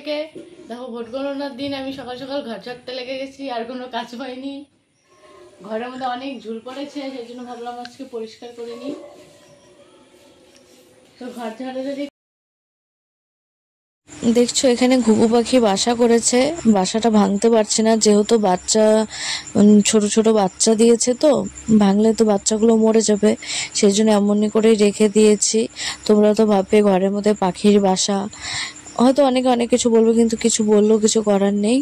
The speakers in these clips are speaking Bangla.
থেকে দেখো ভোট গণনার দিন আমি সকাল সকাল ঘর ঝাড়তে লেগে গেছি, আর কোনো কাজ হয়নি। ঘরের মধ্যে অনেক ঝুল পড়েছে, সেই জন্য ভাবলাম আজকে পরিষ্কার করে নিই। তো ঘর ঝাড়া যদি দেখছো এখানে ঘুঘু পাখি বাসা করেছে, বাসাটা ভাঙতে পারছে না যেহেতু বাচ্চা ছোট ছোট বাচ্চা দিয়েছে, তো ভাঙলে তো বাচ্চাগুলো মরে যাবে, সেই জন্য এমনই করেই রেখে দিয়েছি। তোমরা তো ভাববে ঘরের মধ্যে পাখির বাসা, হয়তো অনেকে অনেক কিছু বলবে, কিন্তু কিছু বললেও কিছু করার নেই।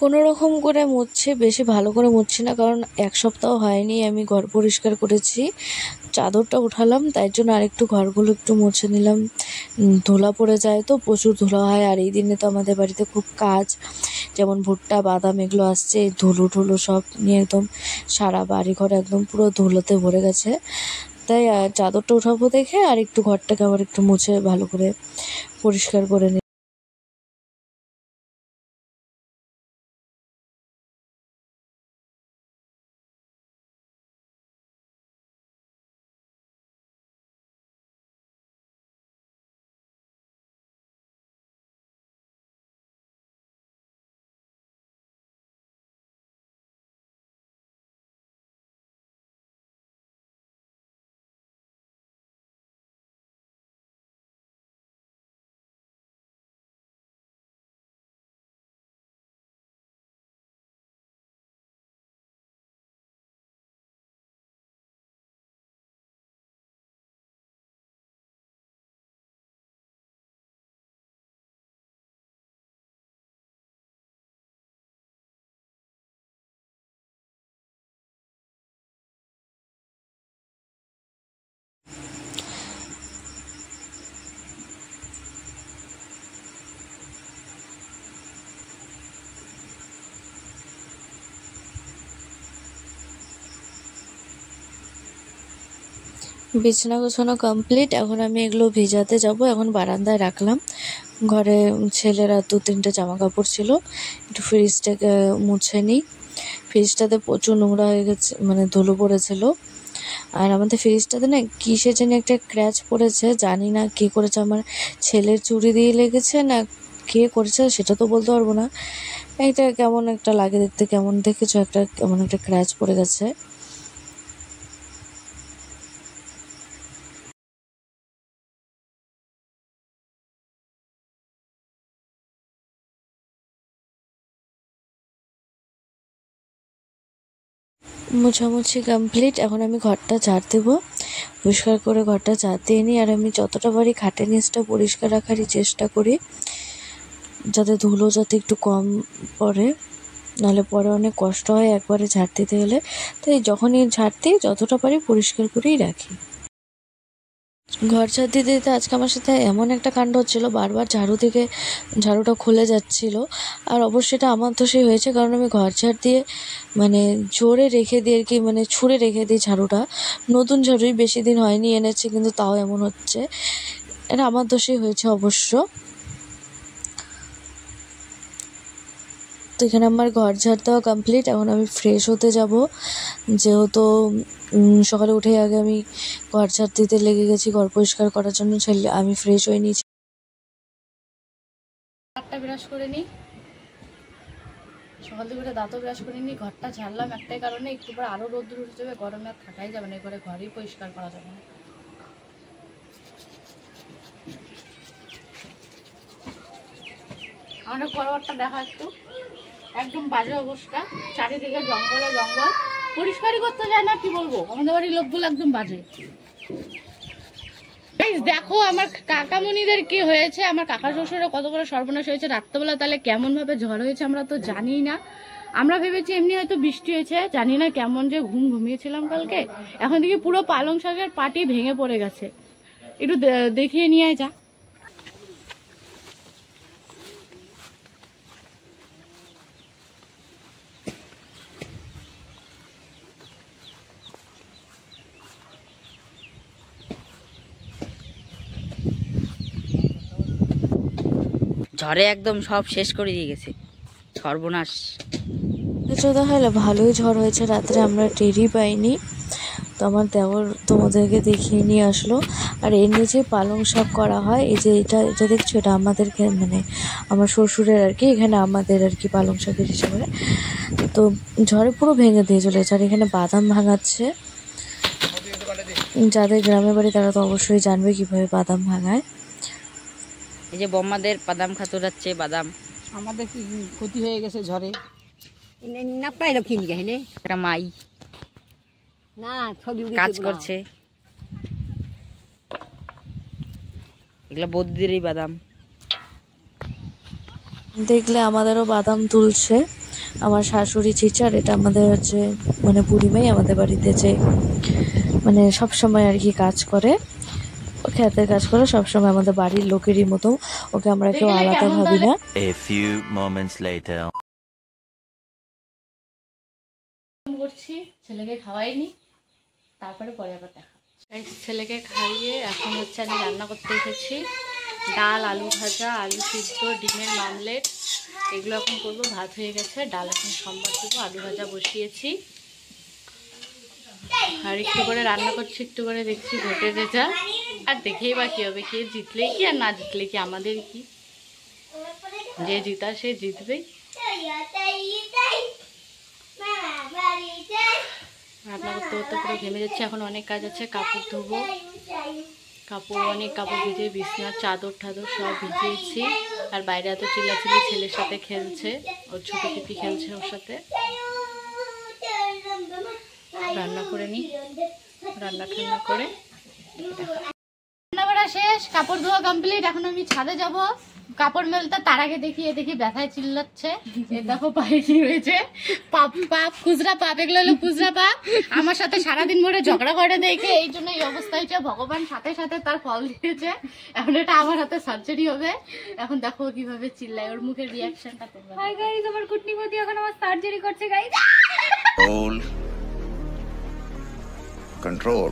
কোনো রকম করে মুছছি, বেশি ভালো করে মুছছি না, কারণ এক সপ্তাহ হয়নি আমি ঘর পরিষ্কার করেছি। চাদরটা উঠালাম, তাই জন্য আরেকটু ঘরগুলো একটু মুছে নিলাম। ধুলা পড়ে যায় তো, প্রচুর ধুলা হয়, আর এই দিনে তো আমাদের বাড়িতে খুব কাজ, যেমন ভুট্টা বাদাম এগুলো আসছে, ধুলো ঠুলো সব নিয়ে একদম সারা বাড়ি ঘর একদম পুরো ধুলোতে ভরে গেছে। তাই চাদরটা উঠাবো দেখে আর একটু ঘরটাকে আবার একটু মুছে ভালো করে পরিষ্কার করে নিই। বিছানা গোছানো কমপ্লিট, এখন আমি এগুলো ভেজাতে যাব। এখন বারান্দায় রাখলাম, ঘরে ছেলেরা 2-3টে জামা কাপড় ছিল, একটু ফ্রিজটাকে মুছে নিই। ফ্রিজটাতে প্রচুর নোংরা হয়ে গেছে, মানে ধুলো পড়েছিল। আর আমাদের ফ্রিজটাতে না কিসের জানি একটা ক্র্যাচ পড়েছে, জানি না কে করেছে, আমার ছেলের চুড়ি দিয়ে লেগেছে না কে করেছে সেটা তো বলতে পারবো না। এইটা কেমন একটা লাগে দেখতে, কেমন দেখেছো, একটা কেমন একটা ক্র্যাচ পড়ে গেছে। মোছামুছি কমপ্লিট, এখন আমি ঘরটা ঝাড় দেবো। পরিষ্কার করে ঘরটা ঝাড় দিয়ে নিই, আর আমি যতটা পারি খাটের নিচটা পরিষ্কার রাখারই চেষ্টা করি, যাতে ধুলো যাতে একটু কম পড়ে, নাহলে পরে অনেক কষ্ট হয় একবারে ঝাড় দিতে গেলে। তাই যখনই ঝাড় দিই যতটা পারি পরিষ্কার করেই রাখি। ঘর ঝাড় দিতে দিতে আজকে আমার সাথে এমন একটা কাণ্ড হচ্ছিলো, বারবার ঝাড়ুটা খুলে যাচ্ছিলো। আর অবশ্যই এটা আমার দোষেই হয়েছে, কারণ আমি ঘর ঝাড় দিয়ে মানে জোরে রেখে দিই আর কি, মানে ছুঁড়ে রেখে দিই ঝাড়ুটা। নতুন ঝাড়ুই, বেশি দিন হয়নি এনেছি, কিন্তু তাও এমন হচ্ছে। এটা আমার দোষেই হয়েছে অবশ্য। তো এখানে আমার ঘর ঝাড় দেওয়া কমপ্লিট, এখন আমি ফ্রেশ হতে যাব। যেহেতু সকালে উঠে আগে আমি ঘর ঝাড় দিতে লেগে গেছি, ঘর পরিষ্কার করার জন্য আমি ফ্রেশ হয়ে নিয়েছি। দাঁতটা ব্রাশ করে নিই, সকাল থেকে দাঁতও ব্রাশ করে নিই। ঘরটা ঝাড়লাম একটাই কারণে, একটু পর আরও রোদ্দুর উঠে যাবে, গরমে আর থাকাই যাবে না, ঘরে ঘরেই পরিষ্কার করা যাবে না। আমাদের ঘরটা দেখা একটু একদম বাজে অবস্থা, চারিদিকে জঙ্গলে জঙ্গল, পরিষ্কারই করতে যায় না, কি বলবো, আমাদের বাড়ির লোকগুলো একদম বাজে। দেখো আমার কাকামণিদের কি হয়েছে, আমার কাকা শ্বশুরের কত বড় সর্বনাশ হয়েছে রাত্রেবেলা, তাহলে কেমন ভাবে ঝড় হয়েছে আমরা তো জানি না। আমরা ভেবেছি এমনি হয়তো বৃষ্টি হয়েছে, জানি না কেমন যে ঘুমিয়েছিলাম কালকে, এখন দেখি পুরো পালং শাকের পাটি ভেঙে পড়ে গেছে। একটু দেখিয়ে নিয়ে যা। ঝড়ে একদম সব শেষ করে দিয়ে গেছে, সর্বনাশ। তাহলে ভালোই ঝড় হয়েছে রাত্রে, আমরা টেরই পাইনি। তো আমার দেওর তোমাদেরকে দেখিয়ে নিয়ে আসলো। আর এর নিচে পালং শাক করা হয়, এই যে এটা এটা দেখছো, এটা আমাদের মানে আমার শ্বশুরের আর কি, এখানে আমাদের আর কি পালং শাকের হিসেবে। তো ঝড়ে পুরো ভেঙে দিয়ে চলেছে। আর এখানে বাদাম ভাঙাচ্ছে, যাদের গ্রামের বাড়ি তারা তো অবশ্যই জানবে কিভাবে বাদাম ভাঙায়। এই যে বম্মাদের বাদাম খাতে যাচ্ছে, বাদাম আমাদের কি ক্ষতি হয়ে গেছে ঝড়ে, না পাইলো কিনে গেলে একটা মাই না ছবি কাজ করছে। এগুলা বৌদিদেরই বাদাম। দেখলে আমাদেরও বাদাম তুলছে আমার শাশুড়ি চিচার। এটা আমাদের হচ্ছে মানে বুড়িমাই আমাদের বাড়িতে যে মানে সবসময় আর কি কাজ করে, খেতের কাজ করে সবসময়, আমাদের বাড়ির লোকেরই মতো, ওকে আমরা কেউ আলাদা ভাবি না। A few moments later. করছি, ছেলেকে খাওয়াইনি, তারপরে পরে আবার দেখা। ছেলেকে খাইয়ে এখন হচ্ছে আমি রান্না করতে এসেছি। ডাল, আলু ভাজা, আলু সিদ্ধ, ডিমের মামলেট, এগুলো এখন করবো। ভাত হয়ে গেছে, ডাল এখন সম্বার দেবো, আলু ভাজা বসিয়েছি। আর একটু করে রান্না করছি, একটু করে দেখছি ভোটের রেজাল্ট। আর দেখেই বা কী হবে, কে জিতলে কি আর না জিতলে কি, আমাদের কি, যে জিতার সে জিতবেই। রান্না করতে করতে পুরো ঘেমে যাচ্ছে, এখন অনেক কাজ আছে। কাপড় ধোবো, অনেক কাপড় ভিজে, বিছনার চাদর টাদর সব ভিজিয়েছি। আর বাইরে এত চিল্লাচিল্লি, ছেলের সাথে খেলছে, ওর ছোট পিপি খেলছে ওর সাথে। রান্না করে নিই, রান্না টান্না করে রান্না করা শেষ, কাপড় ধোয়া কমপ্লিট। এখন আমি ছাদে যাব কাপড় মেলতে। তার আগে দেখি ব্যথায় চিল্লাচ্ছে। দেখো পায়ে কি হয়েছে, পাপ খুচরা পাপ, এগুলো হলো খুচরা পাপ। আমার সাথে সারাদিন ধরে ঝগড়া করে দেখে এই জন্য এই অবস্থা হয়েছে। ভগবান সাথে সাথে তার ফল দিয়েছে, এখন এটা আমার হাতে সার্জারি হবে। এখন দেখো কিভাবে চিল্লায়, ওর মুখের রিয়াকশনটা তোমরা। হাই গাইস, আমার কুটনি বৌদি এখন আমার সার্জারি করছে গাইস। Control.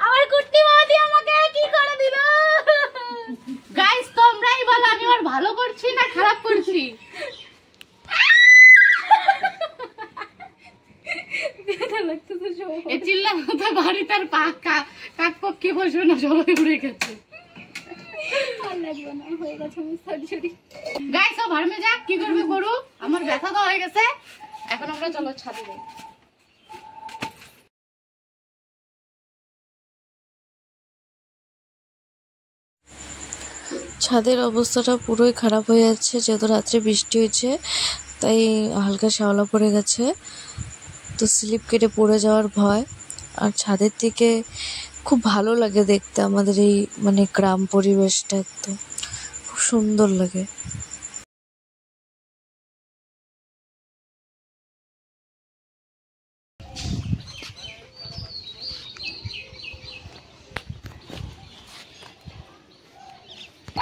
আমার কুটনি বৌদি আমাকে কি করে দিল গাইস, তোমরাই বলো আমি আর ভালো করছি না খারাপ করছি। এই চিল্লার মতো বাড়ি তার কাক পক্ষে বসবে না, সবাই উড়ে গেছে। গাইস সব ভাড়মে যাক, কি করবে করুক, আমার ব্যথা তো হয়ে গেছে। এখন আমরা চলো ছাদে যাই। ছাদের অবস্থাটা পুরোই খারাপ হয়ে যাচ্ছে, যেহেতু রাত্রে বৃষ্টি হয়েছে তাই হালকা শ্যাওলা পড়ে গেছে, তো স্লিপ কেটে পড়ে যাওয়ার ভয়। আর ছাদের থেকে খুব ভালো লাগে দেখতে, আমাদের এই মানে গ্রাম পরিবেশটা একদম খুব সুন্দর লাগে।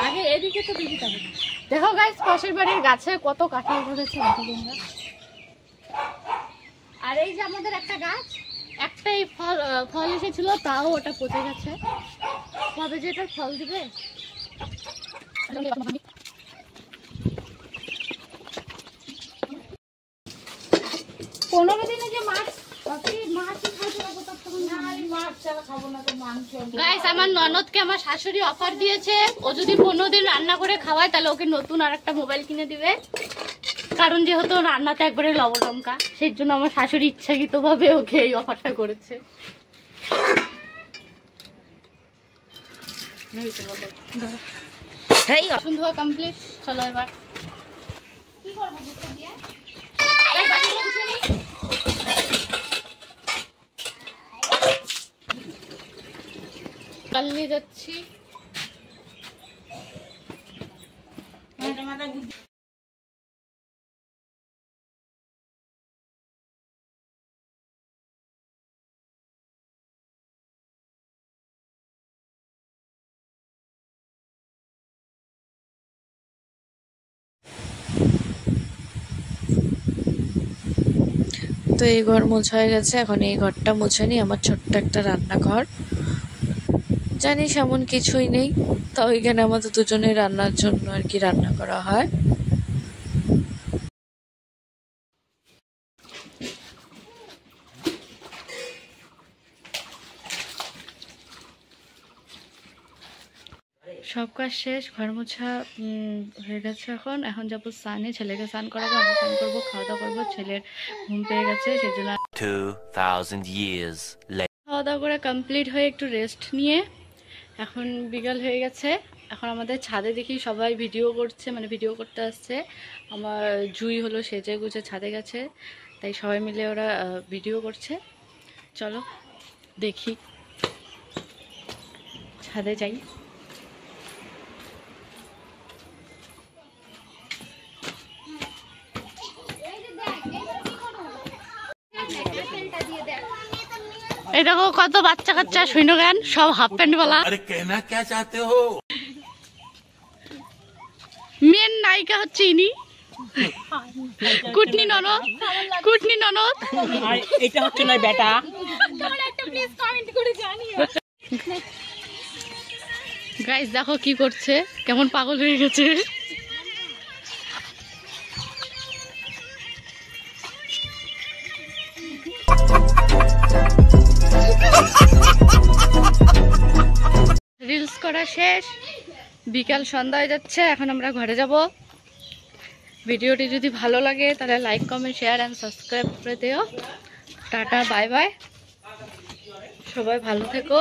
আগে এদিকে তো দেখি তবে দেখো গাইস, পাশের বাড়ির গাছে কত কাঁঠাল ধরেছে। আর এই যে আমাদের একটা গাছ, একটাই ফল এসেছিল, তাও ওটা পচে গেছে। কবে যে এটা ফল দিবে। 15 দিনে যে মাছ গাইস, আমার ননদকে আমার শাশুড়ি অফার দিয়েছে, ও যদি 15 দিন রান্না করে খাওয়ায় তাহলে ওকে নতুন আর একটা মোবাইল কিনে দিবে। কারণ যেহেতু রান্নাতে একবারে লবলঙ্কা, সেই জন্য আমার শাশুড়ি ইচ্ছাকৃত ভাবে ওকে এই অফারটা করেছে। হেই বাসন ধোয়া কমপ্লিট। চলো এবার কি করবো বুঝতে দিয়ে কাল নিয়ে যাচ্ছি। তো এই ঘর মোছা হয়ে গেছে, এখন এই ঘরটা মুছে নিই। আমার ছোট্ট একটা রান্নাঘর, জানিস এমন কিছুই নেই, তাও এখানে আমাদের দুজনের রান্নার জন্য আর কি রান্না করা হয়। সব কাজ শেষ, ঘর মোছা হয়ে গেছে। এখন যাবো স্নানে, ছেলেকে স্নান করাবো, আমি স্নান করবো, খাওয়া দাওয়া করবো। ছেলের ঘুম পেয়ে গেছে, সেজন্য 2000 years later. খাওয়া দাওয়া করে কমপ্লিট হয়ে একটু রেস্ট নিয়ে এখন বিকাল হয়ে গেছে। এখন আমাদের ছাদে দেখি সবাই ভিডিও করছে, মানে ভিডিও করতে আসছে। আমার জুই হলো সেজে গুজে ছাদে গেছে, তাই সবাই মিলে ওরা ভিডিও করছে। চলো দেখি, ছাদে যাই। এই দেখো কত বাচ্চা কাচ্চা শুনো গান, সব হাফ প্যান্ট वाला। अरे कहना क्या चाहते हो? মেন নায়িকা হচ্ছে ইনি, কুটনি ননদ, কুটনি ননদ। এটা হচ্ছে না বেটা। গাইস দেখো কি করছে, কেমন পাগল হয়ে গেছে। রিলস করা শেষ, বিকাল সন্ধ্যা হয়ে যাচ্ছে, এখন আমরা ঘরে যাব। ভিডিওটি যদি ভালো লাগে তাহলে like comment share and subscribe করে দিও। টাটা বাই বাই, সবাই ভালো থেকো।